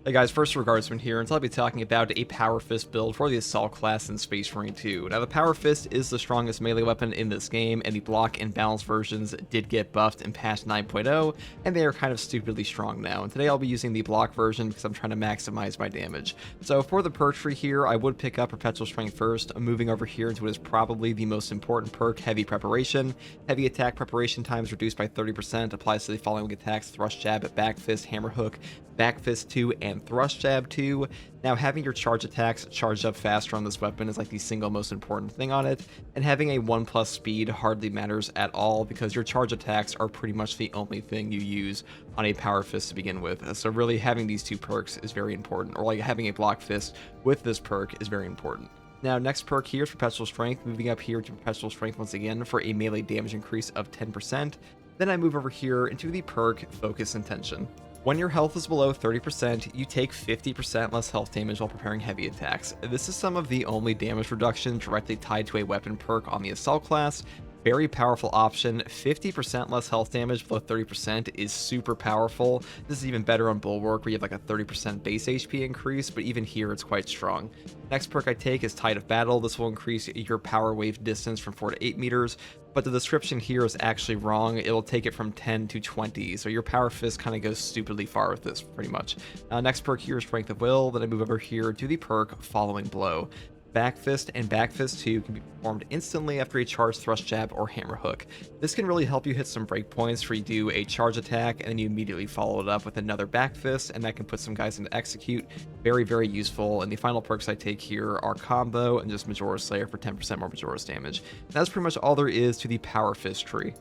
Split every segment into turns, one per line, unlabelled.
Hey guys, first regardsman here, and so I'll be talking about a Power Fist build for the Assault class in Space Marine 2. Now the Power Fist is the strongest melee weapon in this game, and the block and balance versions did get buffed in patch 9.0, and they are kind of stupidly strong now. And today I'll be using the block version because I'm trying to maximize my damage. So for the perk tree here, I would pick up Perpetual Strength first, moving over here into what is probably the most important perk, Heavy Preparation. Heavy attack preparation times reduced by 30%, applies to the following attacks: Thrust Jab, Back Fist, Hammer Hook, Back Fist 2, and Thrust Jab 2. Now, having your charge attacks charged up faster on this weapon is like the single most important thing on it, and having a 1+ speed hardly matters at all because your charge attacks are pretty much the only thing you use on a Power Fist to begin with. So really having these two perks is very important, or like having a Block Fist with this perk is very important. Now, next perk here is Perpetual Strength, moving up here to Perpetual Strength once again for a melee damage increase of 10%. Then I move over here into the perk Focus Intention. When your health is below 30%, you take 50% less health damage while preparing heavy attacks. This is some of the only damage reduction directly tied to a weapon perk on the Assault class. Very powerful option. 50% less health damage below 30% is super powerful. This is even better on Bulwark, where you have like a 30% base HP increase, but even here it's quite strong. Next perk I take is Tide of Battle. This will increase your power wave distance from 4 to 8 meters, but the description here is actually wrong. It will take it from 10 to 20, so your Power Fist kind of goes stupidly far with this, pretty much. Next perk here is Strength of Will. Then I move over here to the perk Following Blow. Back Fist and Back Fist 2 can be performed instantly after a charged Thrust Jab or Hammer Hook. This can really help you hit some breakpoints where you do a charge attack and then you immediately follow it up with another Back Fist, and that can put some guys into execute. Very, very useful. And the final perks I take here are Combo and just Majora Slayer for 10% more Majora's damage. That's pretty much all there is to the Power Fist tree.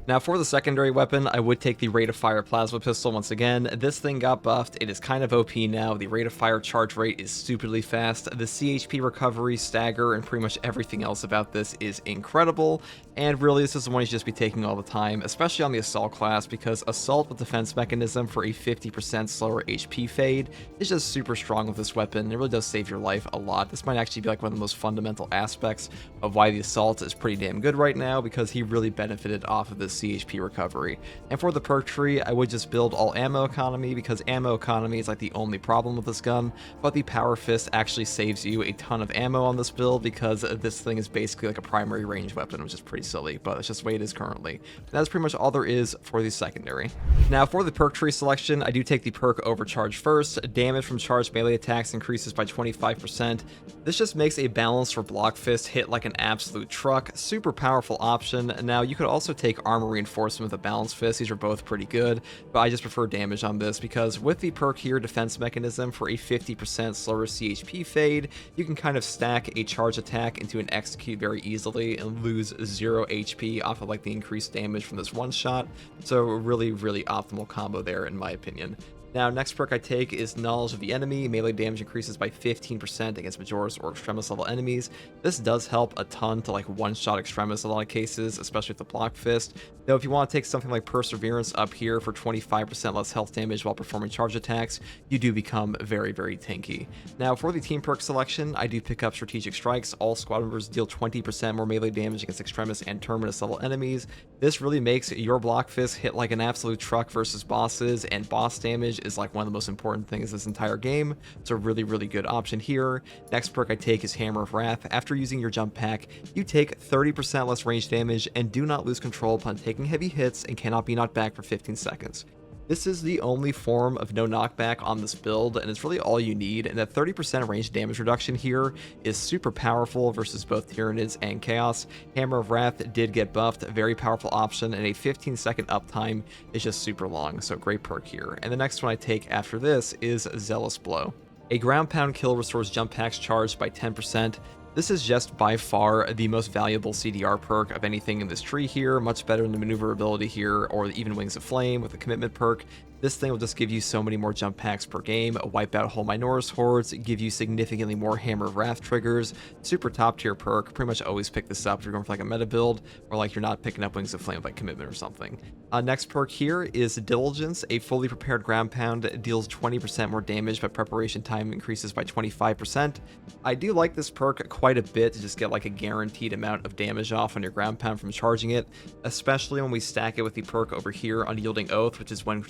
Now for the secondary weapon, I would take the Rate of Fire Plasma Pistol once again. This thing got buffed. It is kind of OP now. The Rate of Fire charge rate is stupidly fast. The CHP recovery, stagger, and pretty much everything else about this is incredible. And really, this is the one you should just be taking all the time, especially on the Assault class, because Assault with Defense Mechanism for a 50% slower HP fade is just super strong with this weapon. It really does save your life a lot. This might actually be like one of the most fundamental aspects of why the Assault is pretty damn good right now, because he really benefited off of this CHP recovery. And for the perk tree, I would just build all ammo economy, because ammo economy is like the only problem with this gun, but the Power Fist actually saves you a ton of ammo on this build because this thing is basically like a primary range weapon, which is pretty silly, but it's just the way it is currently. That's pretty much all there is for the secondary. Now for the perk tree selection, I do take the perk Overcharge first. Damage from charged melee attacks increases by 25%. This just makes a balanced for Block Fist hit like an absolute truck. Super powerful option. Now you could also take Armor Reinforcement with a Balanced Fist. These are both pretty good, but I just prefer damage on this because with the perk here, Defense Mechanism, for a 50% slower CHP fade, you can kind of stack a charge attack into an execute very easily and lose 0 HP off of like the increased damage from this one shot. So really, really optimal combo there in my opinion. Now, next perk I take is Knowledge of the Enemy. Melee damage increases by 15% against Majora's or Extremis level enemies. This does help a ton to like one-shot Extremis in a lot of cases, especially with the Block Fist. Though if you want to take something like Perseverance up here for 25% less health damage while performing charge attacks, you do become very, very tanky. Now, for the team perk selection, I do pick up Strategic Strikes. All squad members deal 20% more melee damage against Extremis and Terminus level enemies. This really makes your Block Fist hit like an absolute truck versus bosses, and boss damage is like one of the most important things this entire game. It's a really, really good option here. Next perk I take is Hammer of Wrath. After using your jump pack, you take 30% less range damage and do not lose control upon taking heavy hits and cannot be knocked back for 15 seconds. This is the only form of no knockback on this build, and it's really all you need, and that 30% range damage reduction here is super powerful versus both Tyranids and Chaos. Hammer of Wrath did get buffed, a very powerful option, and a 15-second uptime is just super long, so great perk here. And the next one I take after this is Zealous Blow. A ground pound kill restores jump packs charged by 10%. This is just by far the most valuable CDR perk of anything in this tree here, much better than the maneuverability here or even Wings of Flame with the commitment perk. This thing will just give you so many more jump packs per game, wipe out whole Minotaurus hordes, give you significantly more Hammer of Wrath triggers. Super top tier perk. Pretty much always pick this up if you're going for like a meta build, or like you're not picking up Wings of Flame by commitment or something. Next perk here is Diligence. A fully prepared ground pound deals 20% more damage, but preparation time increases by 25%. I do like this perk quite a bit to just get like a guaranteed amount of damage off on your ground pound from charging it, especially when we stack it with the perk over here, Unyielding Oath, which is when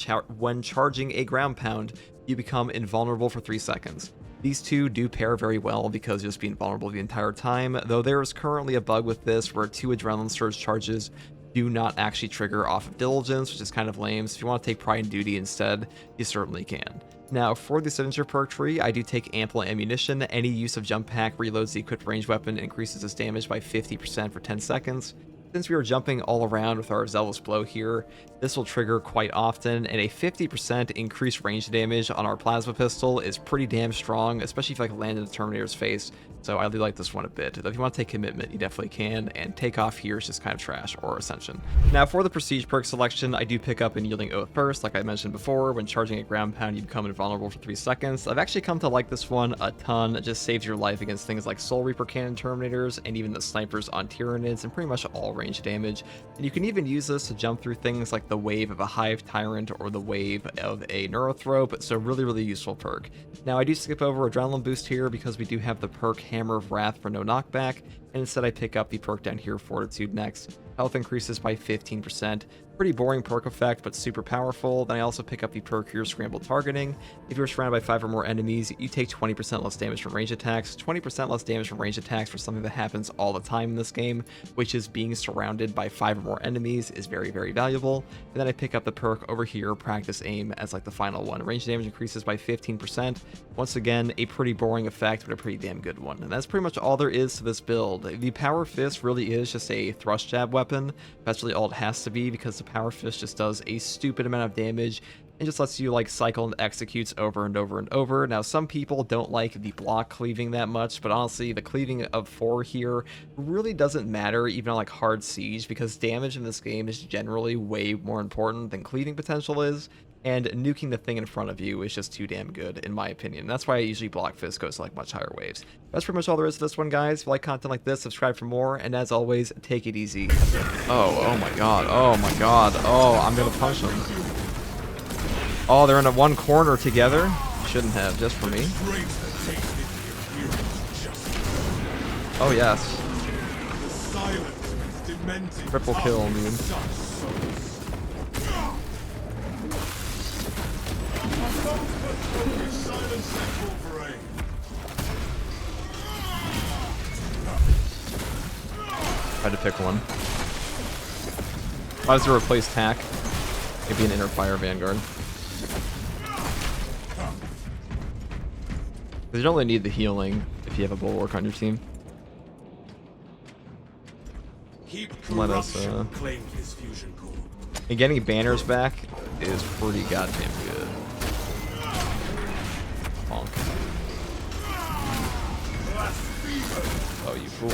when charging a ground pound, you become invulnerable for 3 seconds. These two do pair very well because you'll just be invulnerable the entire time, though there is currently a bug with this where 2 Adrenaline Surge charges do not actually trigger off of Diligence, which is kind of lame, so if you want to take Pride and Duty instead, you certainly can. Now, for the signature perk tree, I do take Ample Ammunition. Any use of Jump Pack reloads the equipped ranged weapon and increases its damage by 50% for 10 seconds. Since we are jumping all around with our Zealous Blow here, this will trigger quite often, and a 50% increased range damage on our Plasma Pistol is pretty damn strong, especially if you like land in the Terminator's face, so I really like this one a bit. Though if you want to take Commitment, you definitely can, and Take Off here is just kind of trash, or Ascension. Now for the Prestige perk selection, I do pick up Unyielding Oath first. Like I mentioned before, when charging a ground pound, you become invulnerable for 3 seconds. I've actually come to like this one a ton. It just saves your life against things like Soul Reaper Cannon Terminators, and even the snipers on Tyranids, and pretty much all range damage. And you can even use this to jump through things like the wave of a Hive Tyrant or the wave of a Neurothrope, so really useful perk. Now I do skip over Adrenaline Boost here because we do have the perk Hammer of Wrath for no knockback, and instead I pick up the perk down here, Fortitude, next. Health increases by 15%. Pretty boring perk effect, but super powerful. Then I also pick up the perk here, Scrambled Targeting. If you're surrounded by 5 or more enemies, you take 20% less damage from range attacks. 20% less damage from range attacks for something that happens all the time in this game, which is being surrounded by 5 or more enemies, is very valuable. And then I pick up the perk over here, Practice Aim, as like the final one. Range damage increases by 15%. Once again, a pretty boring effect, but a pretty damn good one. And that's pretty much all there is to this build. The Power Fist really is just a thrust jab weapon. That's really all it has to be, because the Power Fist just does a stupid amount of damage and just lets you like cycle and executes over and over. Now some people don't like the block cleaving that much, but honestly the cleaving of 4 here really doesn't matter even on like hard siege, because damage in this game is generally way more important than cleaving potential is, and nuking the thing in front of you is just too damn good in my opinion. That's why I usually block Fist goes to like much higher waves. That's pretty much all there is to this one, guys. If you like content like this, subscribe for more, and as always, take it easy. Oh my god, oh, I'm gonna punch them. Oh, they're in a one corner together. Shouldn't have, just for me. Oh yes. Triple kill, dude. Tried to pick one. Why does it replace TAC? Maybe an Inner Fire Vanguard. You don't really need the healing if you have a Bulwark on your team. Let us, and getting banners back is pretty goddamn good. Bonk. Oh, you fool.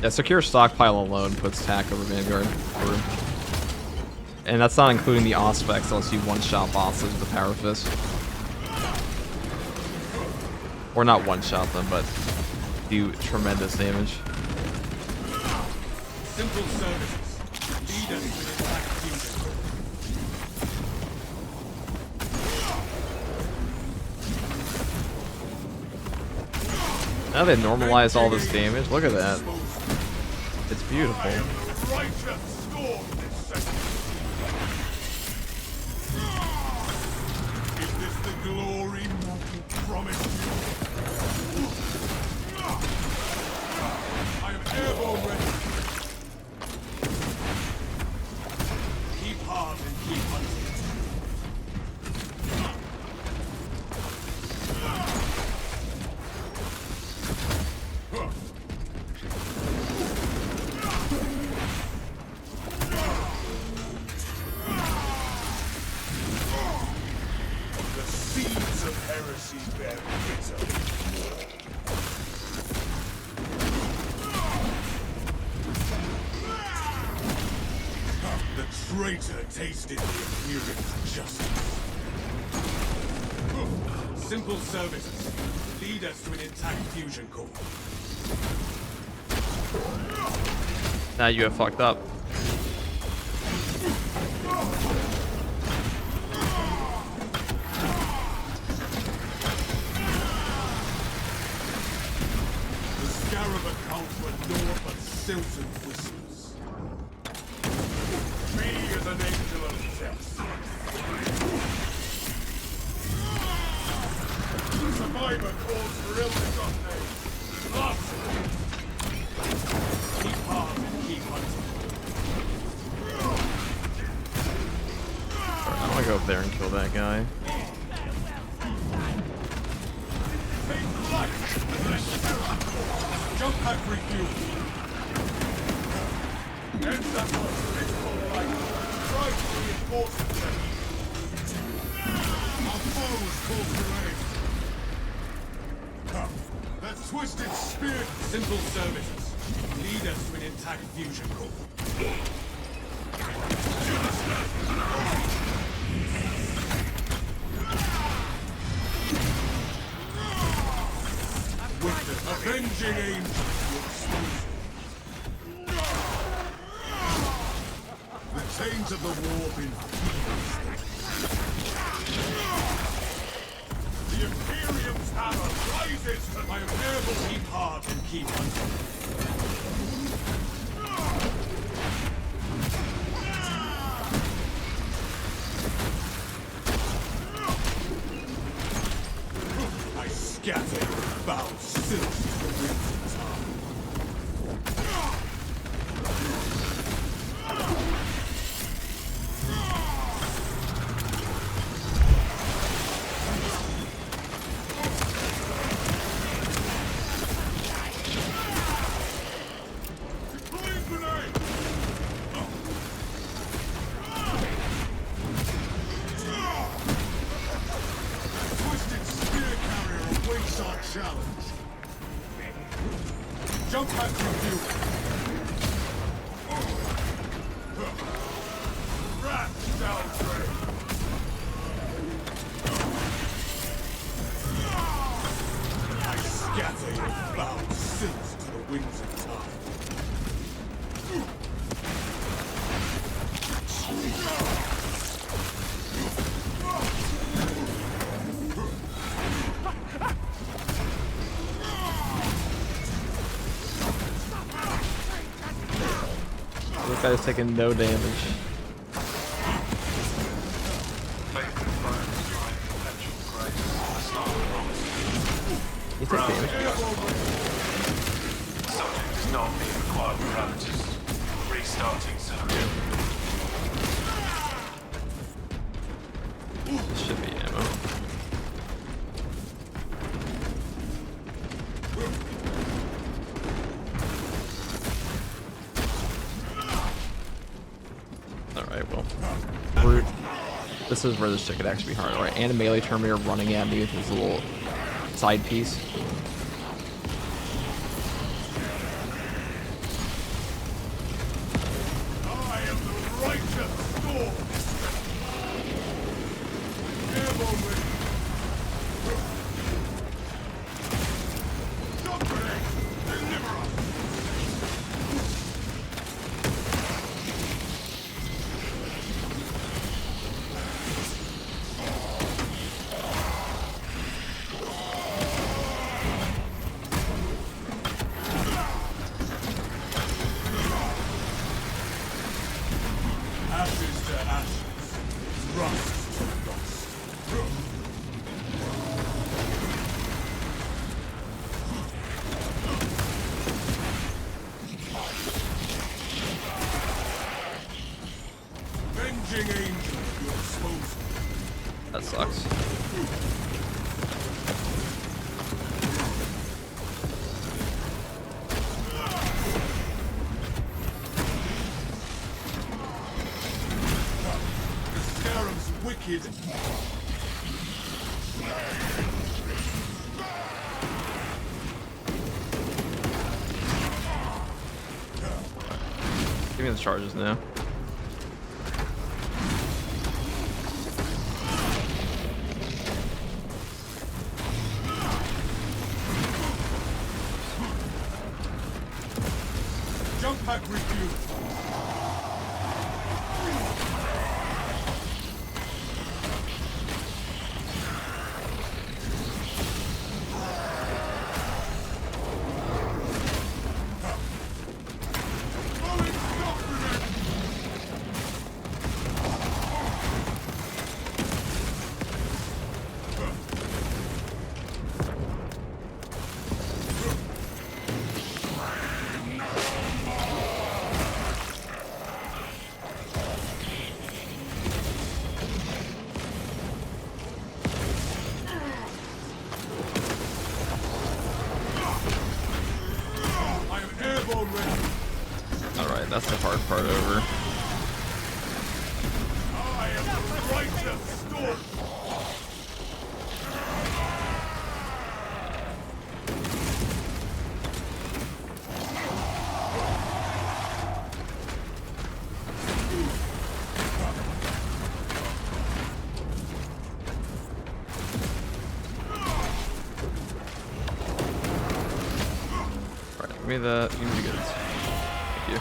Yeah, Secure Stockpile alone puts TAC over Vanguard. And that's not including the Auspex, unless you one-shot bosses with the Power Fist. Or not one-shot them, but do tremendous damage. Simple services. Lead us to the attack fusion. Now they normalize all this damage. Look at that. It's beautiful. Is this the glory promised you? I am ever ready. Keep hard and keep hunting. The traitor tasted the appearance of justice. Simple services. Lead us to an intact fusion core. Now you have fucked up. The
of accounts for naught but silts and whispers. Me is an angel of death. Survivor calls for illness on me. Lost. Keep hard and keep hunting.
I want to go up there and kill that guy.
Take flight! Jump pack refuel. End that one for its full life. Try to reinforce itself. Our foes call for aid. Come. That twisted spirit. Simple services. Lead us to an intact fusion core. With the avenging angel will expose you. The chains of the war been the Imperium's hammer rises to my terrible. Keep hard and keep hunting. I scatter foul silk to the winds of time. Challenge. Jump back from you. Rat down train. I scatter your foul silks to the winds of time.
This guy's taking no damage. He took damage.
Subject does not meet required parameters. Restarting scenario.
This should be ammo. Alright, well. Brute. This is where this shit could actually be hard. Alright, and a melee Terminator running at me with his little side piece.
I am the righteous storm. Airborne with Doctrine, deliver us. Ashes to ashes, rust to rust. Avenging angel, you expose me.
That sucks.
The scarab's wicked.
Give me the charges now.
Jump pack refuel.
the hard part over.
I am the righteous storm.
Alright, give me that. Give me the goods. Thank you.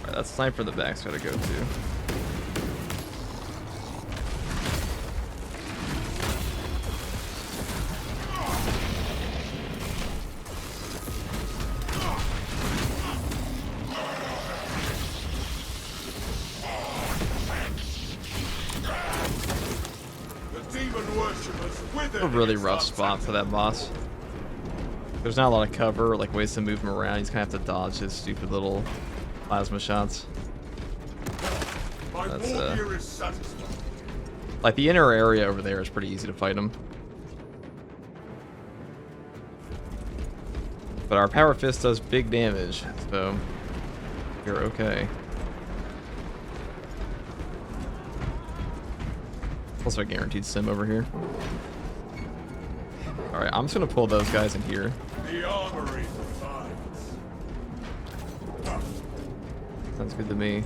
Alright, that sniper in the back's gotta go too. A really rough spot for that boss. There's not a lot of cover or like ways to move him around. He's gonna have to dodge his stupid little plasma shots. That's like the inner area over there is pretty easy to fight him. But our power fist does big damage, so you're okay. Also a guaranteed sim over here. Alright, I'm just gonna pull those guys in here.
The armory provides.
Sounds good to me.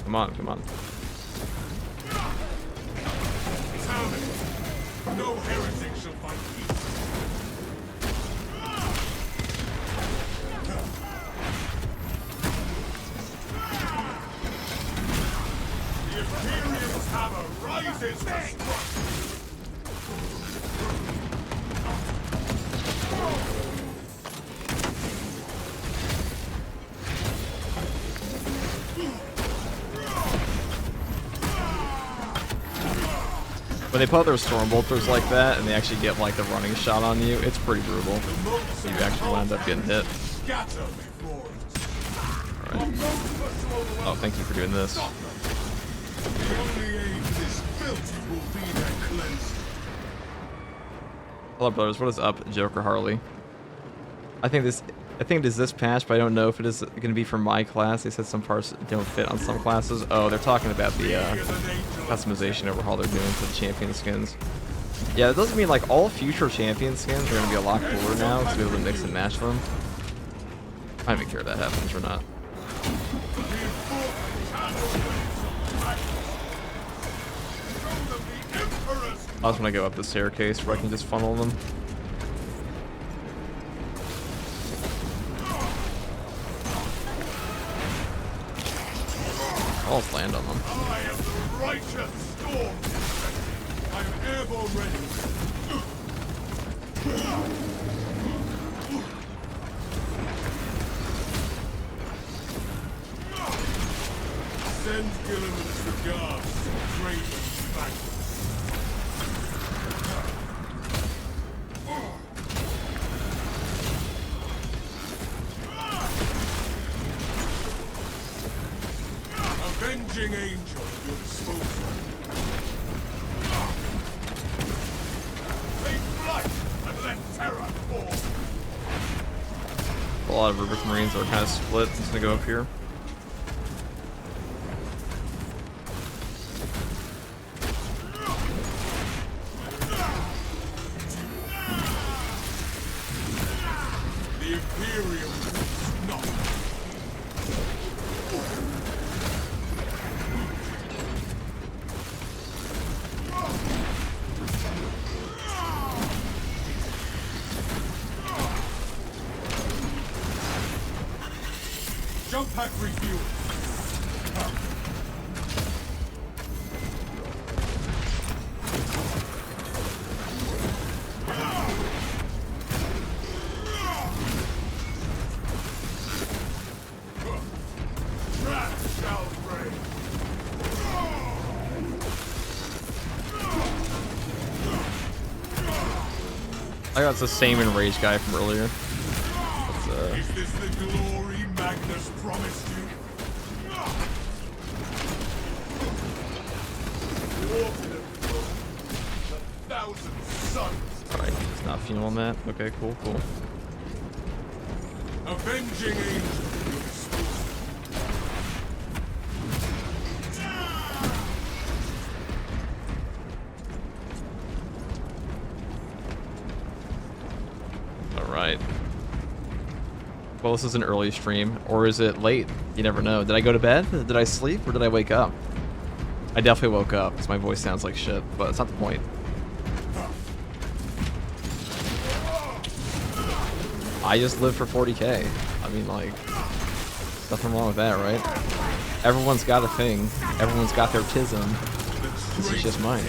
Come on, come on.
No heretic shall find peace. The Imperium's hammer rises to strike.
When they put their storm bolters like that and they actually get like the running shot on you, it's pretty brutal. You actually wind up getting hit. Alright. Oh, thank you for doing this. Hello brothers, what is up, Joker Harley? I think it is this patch, but I don't know if it is going to be for my class. They said some parts don't fit on some classes. Oh, they're talking about the customization overhaul they're doing for the champion skins. Yeah, that doesn't mean like all future champion skins are going to be a lot cooler now to be able to mix and match them. I don't even care if that happens or not. I just want to go up the staircase where I can just funnel them. I'll just land on them.
I am the righteous storm. I am airborne ready. Send Gilliman's regards to Craven's banquet. Avenging angel at your disposal. Take flight and let terror fall.
A lot of Rubik Marines are kind of split. I'm just gonna go up here.
The Imperium is not. Jump pack refuel. Wrath shall reign.
I got the same enraged guy from earlier.
Is this the glory Magnus Magnus promised you. Water a thousand suns.
Alright, it's not funeral map. Okay, cool, cool.
Avenging angel.
Alright. Well, this is an early stream, or is it late? You never know. Did I go to bed? Did I sleep, or did I wake up? I definitely woke up, because my voice sounds like shit, but it's not the point. I just live for 40k. I mean, like, nothing wrong with that, right? Everyone's got a thing. Everyone's got their tism. This is just mine.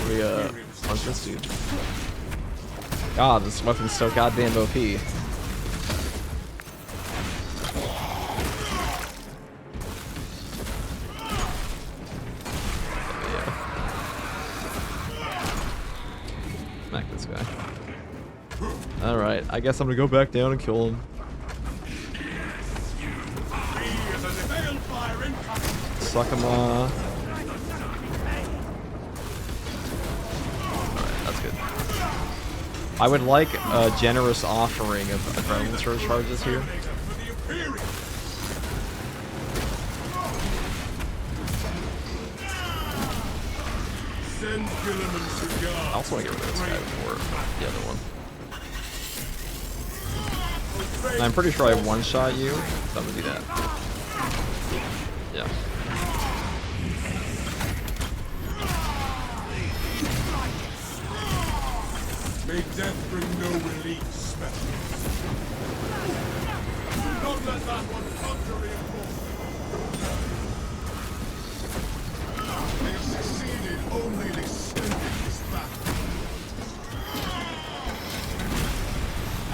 Let me, punch this dude. God, this weapon's so goddamn OP. Smack this guy. Alright, I guess I'm gonna go back down and kill him. Suck him off. Alright, that's good. I would like a generous offering of adrenaline surcharges here. I also want to get rid of this guy before the other one. And I'm pretty sure I one-shot you, so I'm gonna do that. Yeah.
May death bring no relief, specialist. Don't let that one conquer reinforce. They have succeeded only in extending this battle.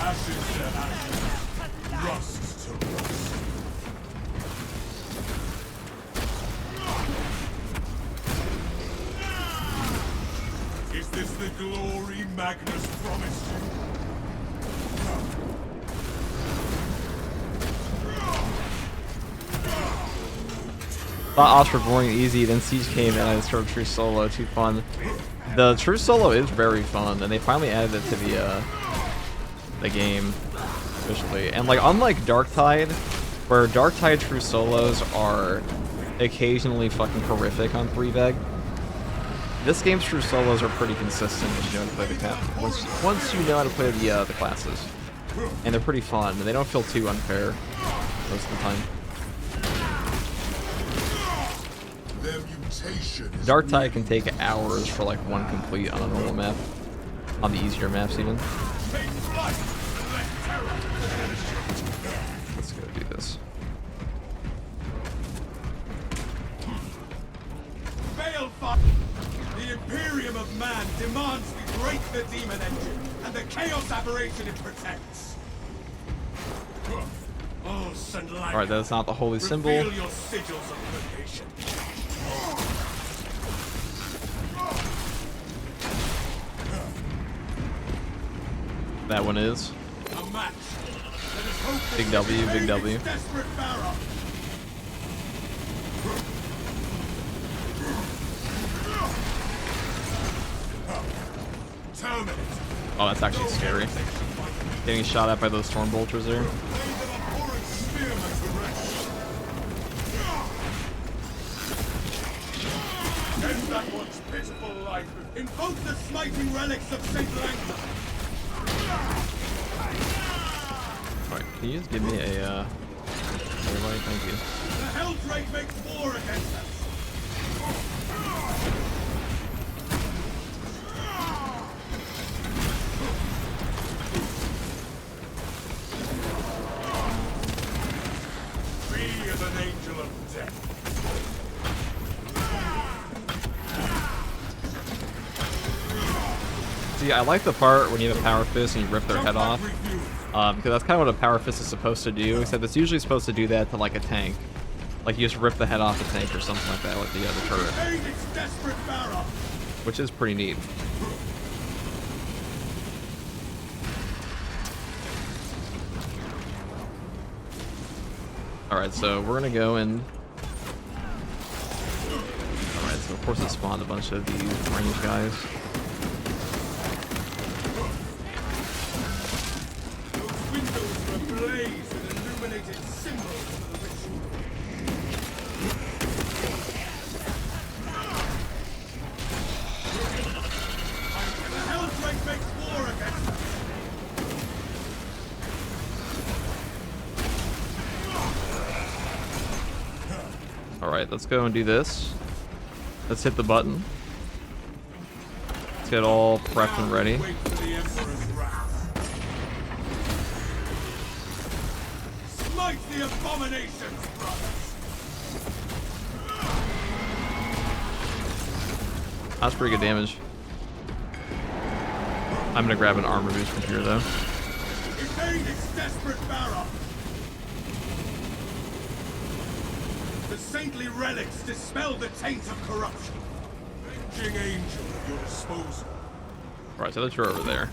Ashes to ashes, rust to rust. Is this the glory Magnus promised you?
Thought Ops were boring and easy, then Siege came and I started True Solo. Too fun. The True Solo is very fun, and they finally added it to the game officially. And like, unlike Darktide, where Darktide True Solos are occasionally fucking horrific on 3veg, this game's True Solos are pretty consistent once you know how to play the once you know how to play the classes, and they're pretty fun, and they don't feel too unfair most of the time. Darktide can take hours for like one complete on a normal map, on the easier maps even. Let's go do this.
The Imperium of Man demands we break the demon engine and the chaos aberration it protects. Oh, Sunlight.
Alright, that's not the holy symbol.
Reveal your sigils of purgation.
That one is.
A match.
Big W, big W.
Desperate Pharaoh.
Oh, that's actually scary. Getting shot at by those storm bolters there.
End that one's pitiful life. Invoke the smiting relics of Saint Langdon.
Alright, can you just give me a everybody? Thank you.
The Helldrake makes war against us. Be as an angel of death.
See, I like the part when you have a power fist and you rip their head off. Because that's kind of what a power fist is supposed to do, except it's usually supposed to do that to like a tank. Like you just rip the head off the tank or something like that, like the other turret. Which is pretty neat. Alright, so we're gonna go and... Alright, so of course it spawned a bunch of these range guys.
Those windows were ablaze with illuminated symbols of the ritual. The Helldrake makes war against us.
Alright, let's go and do this. Let's hit the button. Let's get all prepped and ready.
Wait for the Emperor's wrath. Smite the abominations, brothers!
That's pretty good damage. I'm gonna grab an armor boost from here though.
Evade its desperate barrow! The saintly relics dispel the taint of corruption. Avenging angel at your disposal.
Alright, so let's go over there.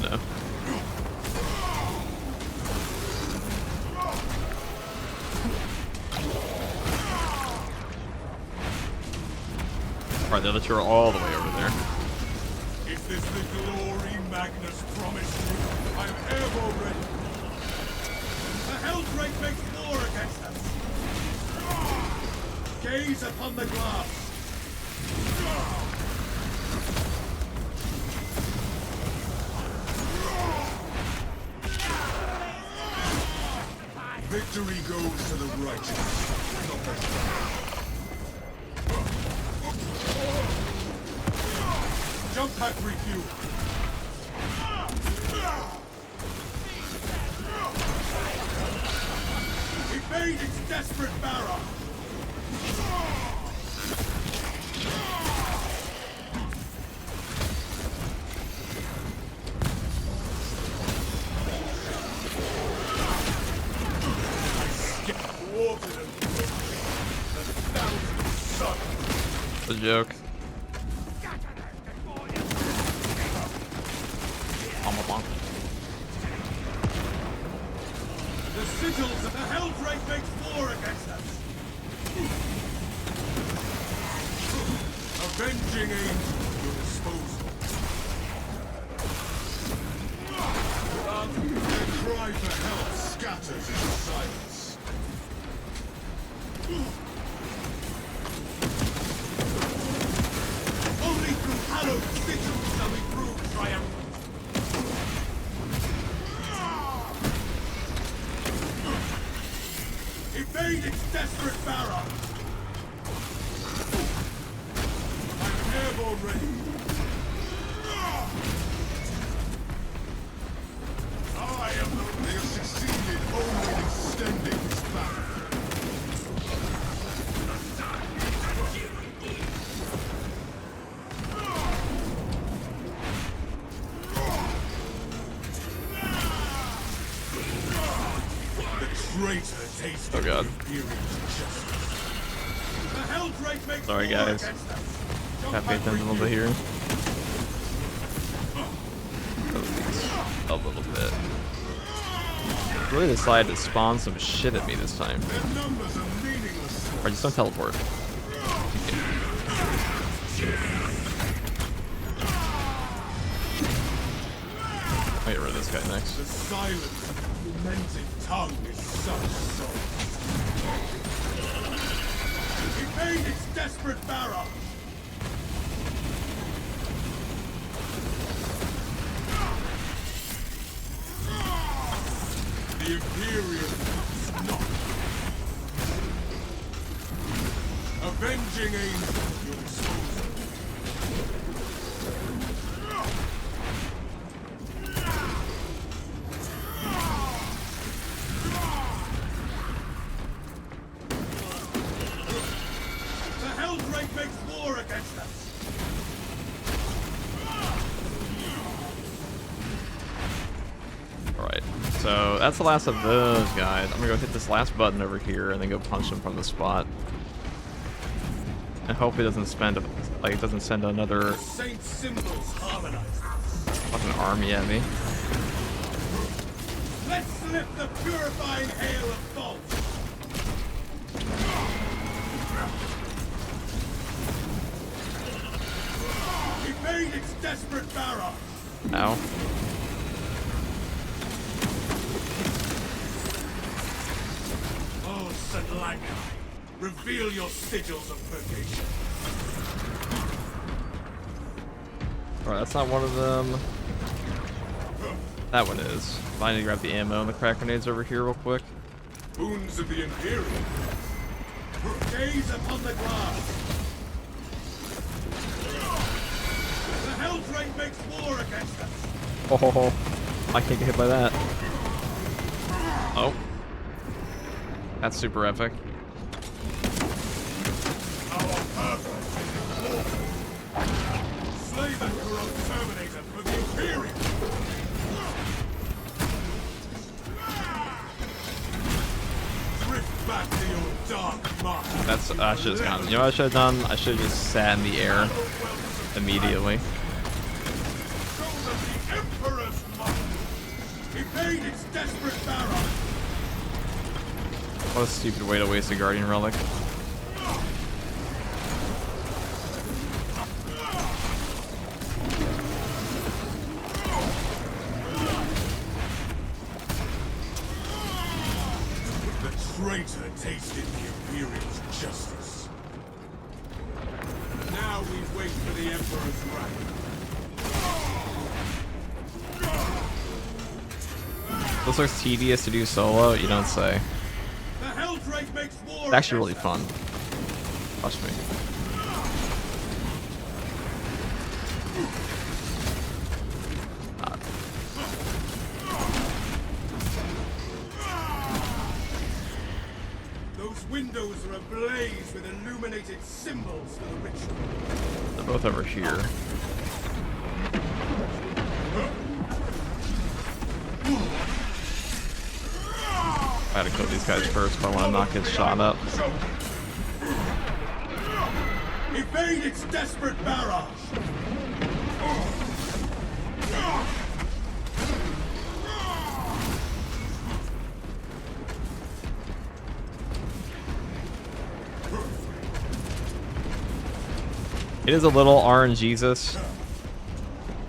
No. Alright, the other two are all the way over there.
Is this the glory Magnus promised you? I'm airborne ready. The Helldrake makes war against us. Gaze upon the glass. Victory goes to the righteous, not the strong. Jump pack refuel. Evade its desperate barrow.
It's a joke.
The sigils of the Helldrake makes war against us. Avenging angel at your disposal. Their cry for help scatters in silence. Only through hallowed sigils shall we prove triumphant. Evade its desperate barrow! I'm airborne ready. I am the... They have succeeded only in extending this battle.
Oh god. Sorry guys. Gotta pay attention a little bit here. A little bit. Really decided to spawn some shit at me this time. Or just don't teleport. I'll get rid of this guy next.
The silence of the lamented tongue is such sorrow. Evade its desperate barrow! The Imperium comes not. Avenging angel at your disposal. The Helldrake makes war against us.
Alright, so that's the last of those guys. I'm gonna go hit this last button over here and then go punch him from the spot. And hope it doesn't spend, like, it doesn't send another
Saint symbols harmonize.
fucking army at me.
Let's Lift the purifying hail of bolts! Evade its desperate barrage!
Ow.
Oh, Sedlanka, reveal your sigils of purgation.
Alright, that's not one of them. That one is. I need to grab the ammo and the crack grenades over here real quick.
Wounds of the Imperium. Gaze upon the glass. The Helldrake makes war against us.
Oh, I can't get hit by that. Oh. That's super epic.
Our purpose is war. Slay the corrupt Terminator for the Imperium. Drift back to your dark mark.
That's, I should have gone. You know what I should have done? I should have just sat in the air immediately.
Show them the Emperor's might. Evade its desperate barrage.
What a stupid way to waste a Guardian Relic.
The traitor tasted the Imperial's justice. Now we wait for the Emperor's wrath.
This looks tedious to do solo, you don't say.
The Helldrake makes war.
It's actually really
against
fun. Watch me.
Those windows are ablaze with illuminated symbols for the ritual.
They're both over here. I gotta kill these guys first if I want to not get shot up.
Evade its desperate barrage.
It is a little RNGesus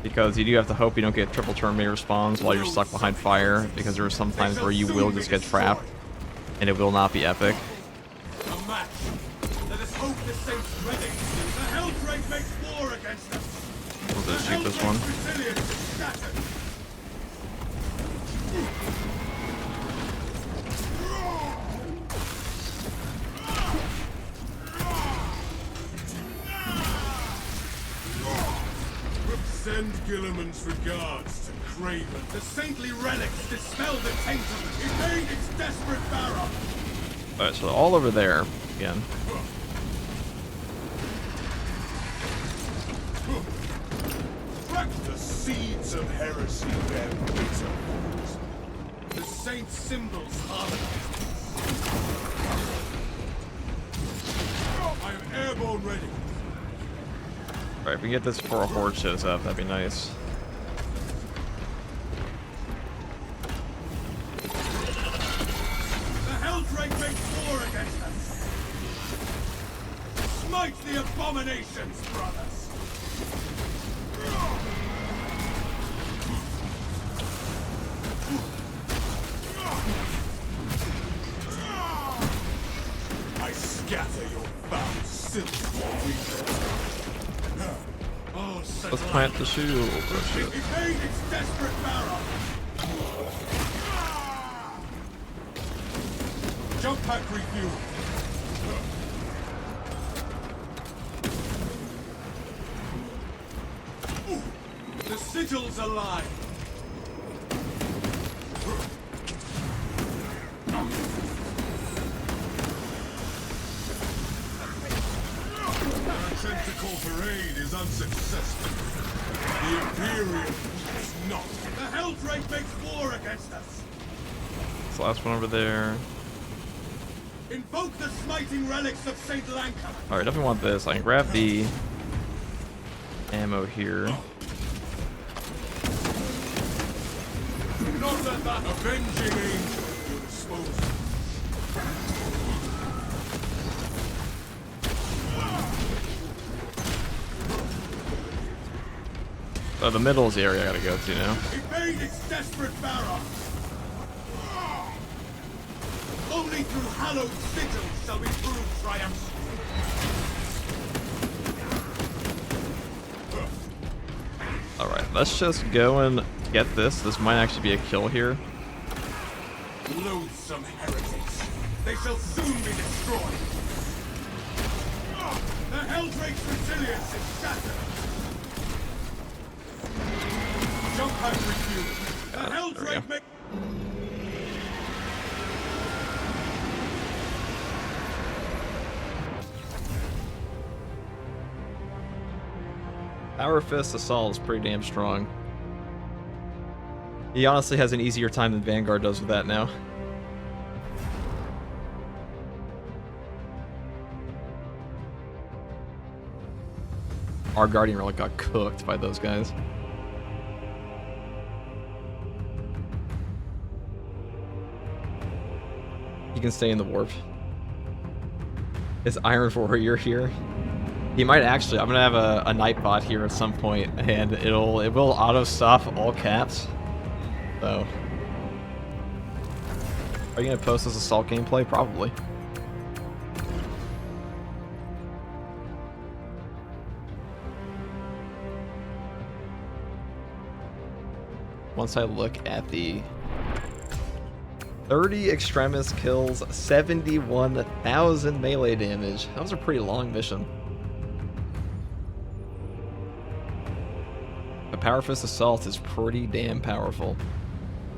because you do have to hope you don't get triple Terminator spawns while you're stuck behind fire, because there are some times where you will just get trapped and it will not be epic.
A match. Let us hope the Saints ready. The Helldrake makes war against us.
We'll just shoot this one.
Resilience is shattered. Send Gilliman's regards to Craven. The saintly relics dispel the taint of it. Evade its desperate barrage.
Alright, so all over there again.
Track the seeds of heresy bear bitter fruit. The saint's symbols harmonize. I am airborne ready.
Alright, if we can get this before a horde shows up, that'd be nice.
The Helldrake makes war against us. Smite the abominations, brothers. I scatter your foul silk.
Let's plant the shield. Oh, shit.
Evade its desperate barrage. Jump pack refuel. The sigil's alive. Our tentacle parade is unsuccessful. The Imperium is not. The Helldrake makes war against us.
This last one over there.
Invoke the smiting relics of Saint Lanka.
Alright, definitely want this. I can grab the ammo here.
not let that avenging angel at your disposal.
Oh, the middle is the area I gotta go to now.
Evade its desperate barrow. Only through hallowed sigils shall we prove triumph.
Alright, let's just go and get this. This might actually be a kill here.
Loathsome heretics. They shall soon be destroyed. The Helldrake's resilience is shattered. Jump has refused. The Helldrake may...
Power Fist Assault is pretty damn strong. He honestly has an easier time than Vanguard does with that now. Our Guardian Relic got cooked by those guys. He can stay in the warp. Is Iron Warrior here? He might actually. I'm gonna have a Nightbot here at some point, and it will auto stop all caps. So, are you gonna post this assault gameplay? Probably. Once I look at the 30 Extremis kills, 71,000 melee damage. That was a pretty long mission. The Power Fist Assault is pretty damn powerful.